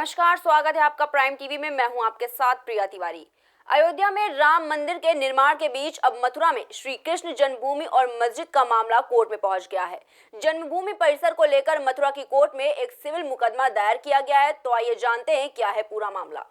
नमस्कार, स्वागत है आपका प्राइम टीवी में। मैं हूं आपके साथ प्रिया तिवारी। अयोध्या में राम मंदिर के निर्माण के बीच अब मथुरा में श्री कृष्ण जन्मभूमि और मस्जिद का मामला कोर्ट में पहुंच गया है। जन्मभूमि परिसर को लेकर मथुरा की कोर्ट में एक सिविल मुकदमा दायर किया गया है। तो आइए जानते हैं क्या है पूरा मामला।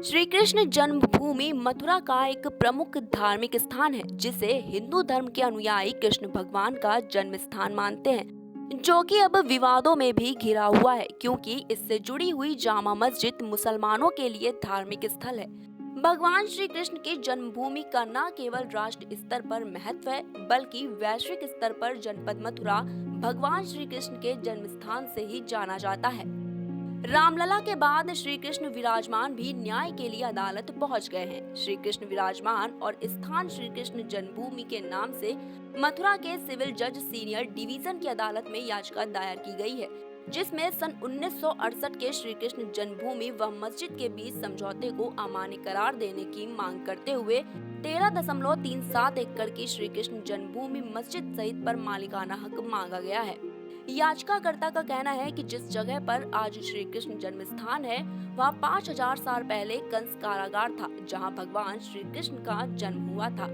श्री कृष्ण जन्मभूमि मथुरा का एक प्रमुख धार्मिक स्थान है, जिसे हिंदू धर्म के अनुयायी कृष्ण भगवान का जन्म स्थान मानते हैं, जो कि अब विवादों में भी घिरा हुआ है, क्योंकि इससे जुड़ी हुई जामा मस्जिद मुसलमानों के लिए धार्मिक स्थल है। भगवान श्री कृष्ण की जन्मभूमि का न केवल राष्ट्र स्तर पर महत्व है, बल्कि वैश्विक स्तर पर जनपद मथुरा भगवान श्री कृष्ण के जन्म स्थान से ही जाना जाता है। रामलला के बाद श्री कृष्ण विराजमान भी न्याय के लिए अदालत पहुंच गए हैं। श्री कृष्ण विराजमान और स्थान श्री कृष्ण जन्मभूमि के नाम से मथुरा के सिविल जज सीनियर डिवीजन की अदालत में याचिका दायर की गई है, जिसमें सन 1968 के श्री कृष्ण जन्मभूमि व मस्जिद के बीच समझौते को अमान्य करार देने की मांग करते हुए 13.37 एकड़ की श्री कृष्ण जन्मभूमि मस्जिद सहित पर मालिकाना हक मांगा गया है। याचिकाकर्ता का कहना है कि जिस जगह पर आज श्री कृष्ण जन्म स्थान है, वहाँ 5000 साल पहले कंस कारागार था, जहाँ भगवान श्री कृष्ण का जन्म हुआ था।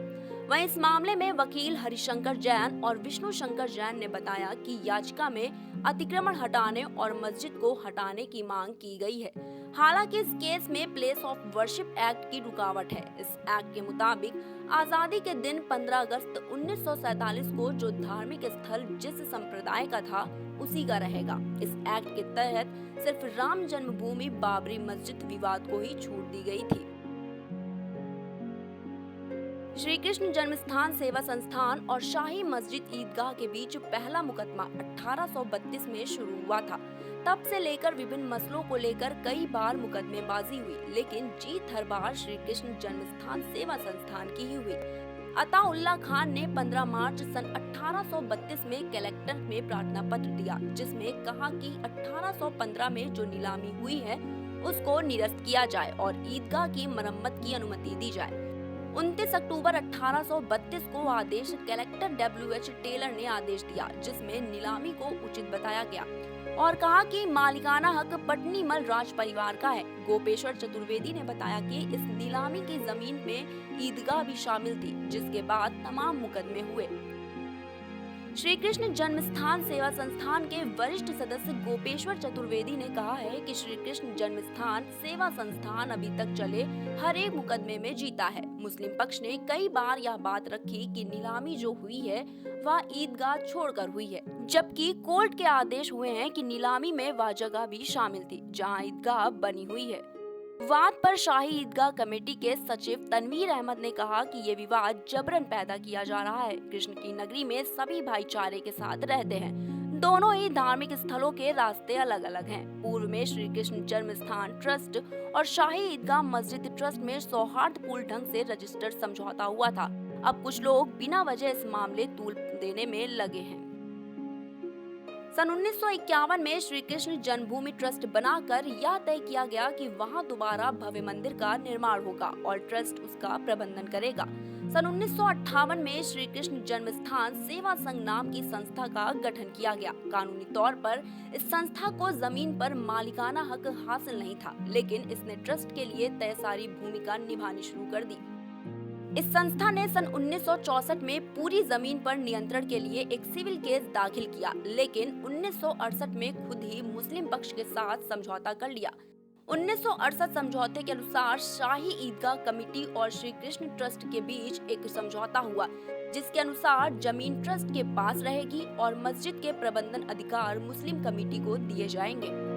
वहीं इस मामले में वकील हरिशंकर जैन और विष्णु शंकर जैन ने बताया कि याचिका में अतिक्रमण हटाने और मस्जिद को हटाने की मांग की गई है। हालांकि इस केस में प्लेस ऑफ वर्शिप एक्ट की रुकावट है। इस एक्ट के मुताबिक आजादी के दिन 15 अगस्त 1947 को जो धार्मिक स्थल जिस संप्रदाय का था उसी का रहेगा। इस एक्ट के तहत सिर्फ राम जन्मभूमि बाबरी मस्जिद विवाद को ही छूट दी गई थी। श्री कृष्ण जन्मस्थान सेवा संस्थान और शाही मस्जिद ईदगाह के बीच पहला मुकदमा 1832 में शुरू हुआ था। तब से लेकर विभिन्न मसलों को लेकर कई बार मुकदमेबाजी हुई, लेकिन जीत हर बार श्री कृष्ण जन्मस्थान सेवा संस्थान की ही हुई। अताउल्लाह खान ने 15 मार्च सन 1832 में कलेक्टर में प्रार्थना पत्र दिया, जिसमें कहा कि 1815 में जो नीलामी हुई है उसको निरस्त किया जाए और ईदगाह की मरम्मत की अनुमति दी जाए। 29 अक्टूबर 1832 को आदेश कलेक्टर W.H. टेलर ने आदेश दिया, जिसमें नीलामी को उचित बताया गया और कहा कि मालिकाना हक पटनीमल राज परिवार का है। गोपेश्वर चतुर्वेदी ने बताया कि इस नीलामी की जमीन में ईदगाह भी शामिल थी, जिसके बाद तमाम मुकदमे हुए। श्री कृष्ण जन्मस्थान सेवा संस्थान के वरिष्ठ सदस्य गोपेश्वर चतुर्वेदी ने कहा है कि श्री कृष्ण जन्मस्थान सेवा संस्थान अभी तक चले हर एक मुकदमे में जीता है। मुस्लिम पक्ष ने कई बार यह बात रखी कि नीलामी जो हुई है वह ईदगाह छोड़कर हुई है, जबकि कोर्ट के आदेश हुए हैं कि नीलामी में वह जगह भी शामिल थी जहां ईदगाह बनी हुई है। वाद पर शाही ईदगाह कमेटी के सचिव तनवीर अहमद ने कहा कि ये विवाद जबरन पैदा किया जा रहा है। कृष्ण की नगरी में सभी भाईचारे के साथ रहते हैं। दोनों ही धार्मिक स्थलों के रास्ते अलग अलग हैं। पूर्व में श्री कृष्ण जन्म स्थान ट्रस्ट और शाही ईदगाह मस्जिद ट्रस्ट में सौहार्दपूर्ण ढंग से रजिस्टर्ड समझौता हुआ था। अब कुछ लोग बिना वजह इस मामले तूल देने में लगे हैं। सन 1951 में श्री कृष्ण जन्मभूमि ट्रस्ट बनाकर यह तय किया गया कि वहां दोबारा भव्य मंदिर का निर्माण होगा और ट्रस्ट उसका प्रबंधन करेगा। सन 1958 में श्री कृष्ण जन्मस्थान सेवा संघ नाम की संस्था का गठन किया गया। कानूनी तौर पर इस संस्था को जमीन पर मालिकाना हक हासिल नहीं था, लेकिन इसने ट्रस्ट के लिए तय सारी भूमिका निभानी शुरू कर दी। इस संस्था ने सन 1964 में पूरी जमीन पर नियंत्रण के लिए एक सिविल केस दाखिल किया, लेकिन 1968 में खुद ही मुस्लिम पक्ष के साथ समझौता कर लिया। 1968 समझौते के अनुसार शाही ईदगाह कमेटी और श्री कृष्ण ट्रस्ट के बीच एक समझौता हुआ, जिसके अनुसार जमीन ट्रस्ट के पास रहेगी और मस्जिद के प्रबंधन अधिकार मुस्लिम कमेटी को दिए जाएंगे।